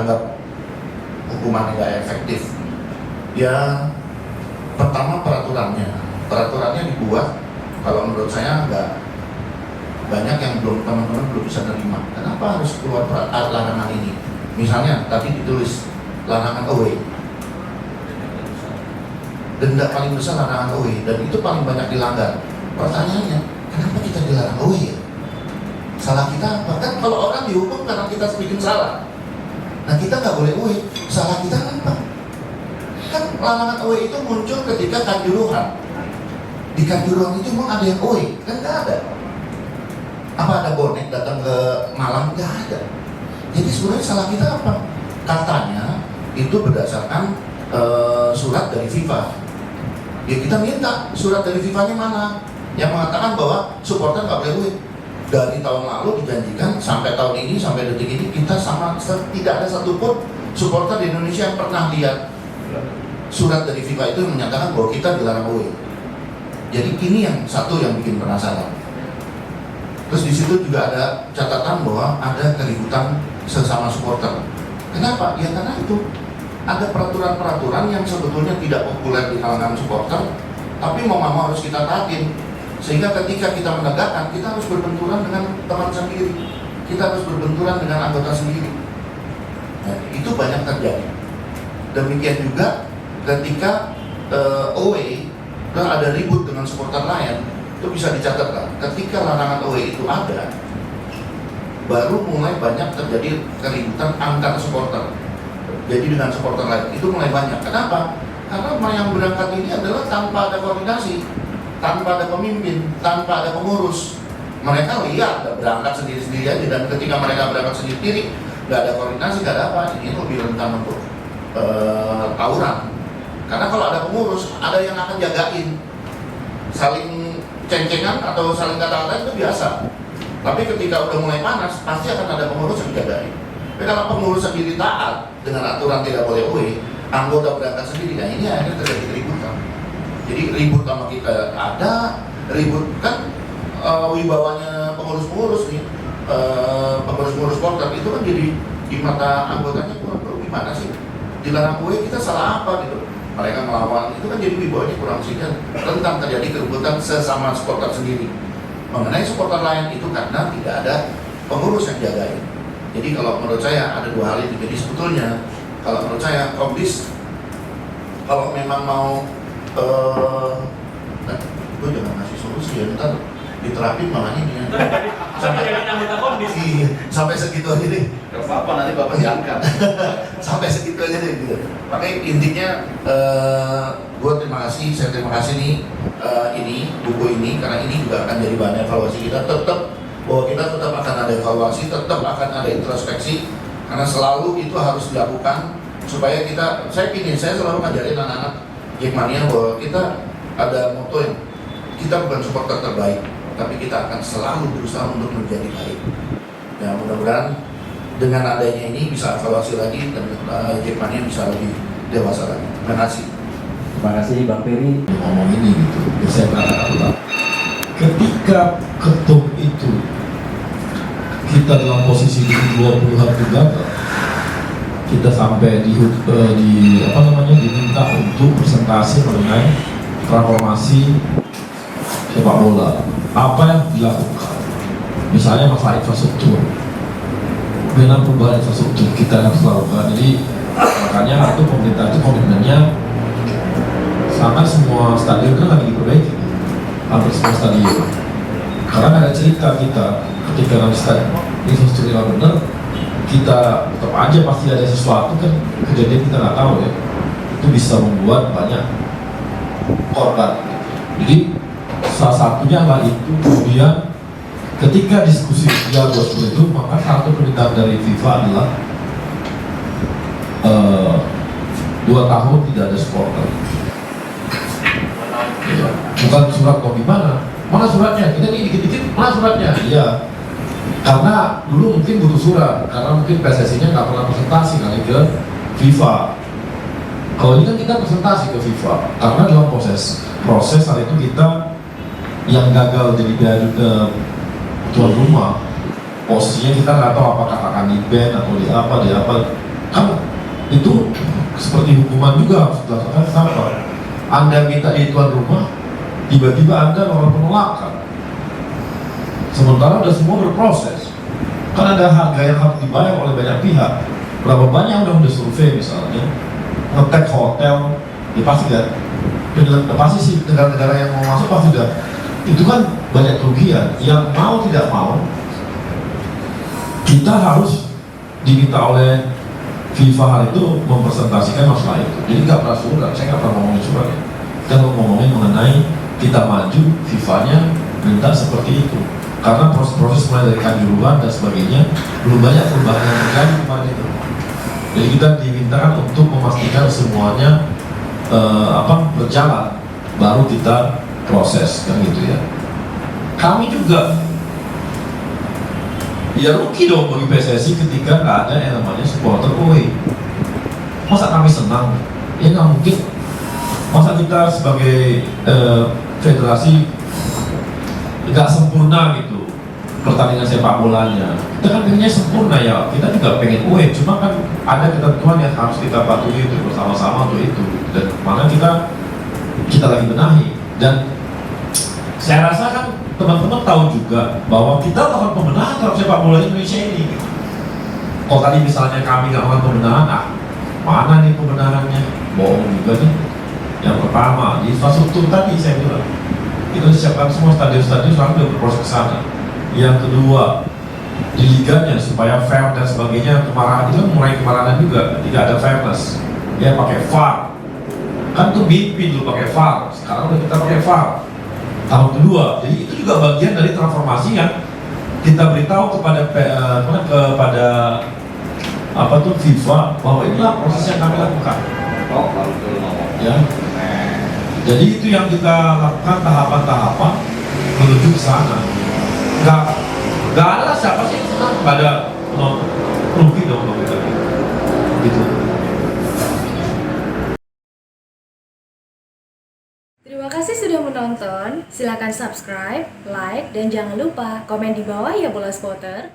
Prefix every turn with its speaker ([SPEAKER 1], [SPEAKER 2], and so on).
[SPEAKER 1] dianggap hukuman nggak efektif? Ya, pertama peraturannya dibuat, kalau menurut saya nggak banyak yang teman-teman belum bisa terima. Kenapa harus keluar larangan ini? Misalnya tadi ditulis larangan away, denda paling besar larangan away, dan itu paling banyak dilanggar. Pertanyaannya, kenapa kita dilarang away ya? Salah kita apa? Kan kalau orang dihukum karena kita bikin salah, nah kita nggak boleh away. Salah kita apa? Kan larangan away itu muncul ketika Kanjuruhan. Di Kanjuruhan itu memang ada yang away? Kan nggak ada. Apa ada bonek datang ke Malang? Nggak ada. Jadi sebenarnya salah kita apa? Katanya itu berdasarkan surat dari FIFA. Ya kita minta surat dari FIFA-nya mana? Yang mengatakan bahwa supporter nggak boleh away. Dari tahun lalu dijanjikan sampai tahun ini, sampai detik ini kita tidak ada satupun supporter di Indonesia yang pernah lihat surat dari FIFA itu yang menyatakan bahwa kita dilarang away. Jadi ini yang satu yang bikin penasaran. Terus di situ juga ada catatan bahwa ada keributan sesama supporter. Kenapa? Ya karena itu ada peraturan-peraturan yang sebetulnya tidak populer di kalangan supporter, tapi mau nggak mau harus kita taatin. Sehingga ketika kita menegakkan, kita harus berbenturan dengan teman sendiri, kita harus berbenturan dengan anggota sendiri. Nah, itu banyak terjadi. Demikian juga ketika away dan ada ribut dengan supporter lain, itu bisa dicatat lah. Ketika larangan away itu ada, baru mulai banyak terjadi keributan antar supporter. Jadi dengan supporter lain itu mulai banyak. Kenapa? Karena yang berangkat ini adalah tanpa ada koordinasi, tanpa ada pemimpin, tanpa ada pengurus. Mereka lihat berangkat sendiri-sendiri aja, dan ketika mereka berangkat sendiri, nggak ada koordinasi, nggak ada apa, ini lebih rentan untuk tawuran. Karena kalau ada pengurus, ada yang akan jagain, saling ceng-cengan atau saling kata-kata itu biasa. Tapi ketika udah mulai panas, pasti akan ada pengurus yang dijagain. Tapi kalau pengurus sendiri taat dengan aturan tidak boleh away, anggota berangkat sendiri, nah ini akhirnya terjadi keributan. Jadi ribut sama kita ada, ribut kan wibawanya pengurus-pengurus nih, pengurus-pengurus supporter itu kan jadi di mata anggotanya kurang gimana sih? Dilarang away kita salah apa gitu? Mereka melawan, itu kan jadi wibawanya kurang sehingga rentan terjadi keributan sesama supporter sendiri. Mengenai supporter lain itu karena tidak ada pengurus yang jagain. Jadi kalau menurut saya ada dua hal itu. Jadi sebetulnya kalau menurut saya Komdis kalau memang mau gue jangan ngasih solusi ya, ntar diterapin malah ini ya. Sampai segitu aja deh.
[SPEAKER 2] Gak apa-apa, nanti Bapak diangkat.
[SPEAKER 1] Sampai segitu aja deh gitu. Makanya intinya gue saya terima kasih nih ini buku ini, karena ini juga akan jadi bahan evaluasi kita. Tetap bahwa kita tetap akan ada evaluasi, tetap akan ada introspeksi, karena selalu itu harus dilakukan supaya saya selalu ngajarin anak-anak Jackmania bahwa kita ada moto yang kita bukan supporter terbaik, tapi kita akan selalu berusaha untuk menjadi baik. Ya mudah-mudahan dengan adanya ini bisa evaluasi lagi dan Jackmania bisa lebih dewasa lagi. Terima kasih.
[SPEAKER 3] Terima kasih Bang Peri.
[SPEAKER 4] Ngomong ini gitu, saya katakan ketika ketum itu kita dalam posisi di 20 hari gagal, kita sampai diminta untuk presentasi mengenai transformasi sepak bola. Apa yang dilakukan? Misalnya masalah infrastruktur, dengan perubahan infrastruktur kita harus lakukan. Jadi makanya itu pemerintah itu komitmennya sampai semua stadion kan lagi diperbaiki, hampir semua stadion. Karena ada cerita kita ketika nanti stadion infrastrukturnya benar, kita tetap aja pasti ada sesuatu kan kejadian kita nggak tahu ya, itu bisa membuat banyak korban. Jadi salah satunya adalah itu. Kemudian ketika diskusi dia buat seperti itu, maka satu permintaan dari FIFA adalah 2 tahun tidak ada supporter. Ya, bukan surat kok gimana? Mana suratnya? Kita ini dikit-dikit, mana suratnya? Iya. Karena dulu mungkin butuh surat, karena mungkin PSSI-nya nggak pernah presentasi kali ke FIFA. Kalau ini kan kita presentasi ke FIFA, karena dalam proses saat itu kita yang gagal jadi tuan rumah, posisinya kita nggak tahu apakah akan di ban atau di apa. Kan itu seperti hukuman juga harus dilakukan. Kenapa? Anda minta jadi tuan rumah, tiba-tiba Anda melakukan penolakan. Sementara udah semua berproses. Kan ada harga yang harus dibayar oleh banyak pihak. Berapa banyak udah survei misalnya, ngetek hotel, ya pasti kan. Pasti sih negara-negara yang mau masuk pasti udah. Itu kan banyak kerugian. Yang mau tidak mau, kita harus diminta oleh FIFA hal itu mempresentasikan masalah itu. Jadi nggak pernah surat, saya nggak pernah ngomongin surat ya. Kita ngomongin mengenai kita maju, FIFA-nya minta seperti itu. Karena proses-proses mulai dari kanjuruhan dan sebagainya belum banyak perubahan yang terjadi kemarin itu. Jadi kita dimintakan untuk memastikan semuanya berjalan, baru kita proses kan gitu ya. Kami juga ya rugi dong bagi PSSI ketika nggak ada yang namanya supporter away. Masa kami senang? Ya nggak mungkin. Masa kita sebagai federasi nggak sempurna gitu pertandingan sepak bolanya. Kita kan pengennya sempurna ya. Kita juga pengen away. Cuma kan ada ketentuan yang harus kita patuhi itu bersama-sama untuk itu. Dan mana kita lagi benahi. Dan saya rasa kan teman-teman tahu juga bahwa kita lakukan pembenahan terhadap sepak bola Indonesia ini. Kalau tadi misalnya kami nggak melakukan pembenahan, mana nih pembenahannya? Bohong juga nih. Yang pertama, di infrastruktur tadi saya bilang, kita siapkan semua stadion-stadion sekarang sudah berproses ke sana. Yang kedua, di liganya supaya fair dan sebagainya, kemarahan itu mulai kemarahan juga, tidak ada fairness. Ya pakai VAR, kan tuh BP dulu pakai VAR, sekarang udah kita pakai VAR. Tahun kedua, jadi itu juga bagian dari transformasi yang kita beritahu kepada FIFA bahwa inilah proses yang kami lakukan. Ya, jadi itu yang kita lakukan tahapan-tahapan menuju ke sana. Gak ada siapa sih yang senang pada rugi dong kalau kita gitu.
[SPEAKER 2] Terima kasih sudah menonton. Silakan subscribe, like, dan jangan lupa komen di bawah ya bola spotter.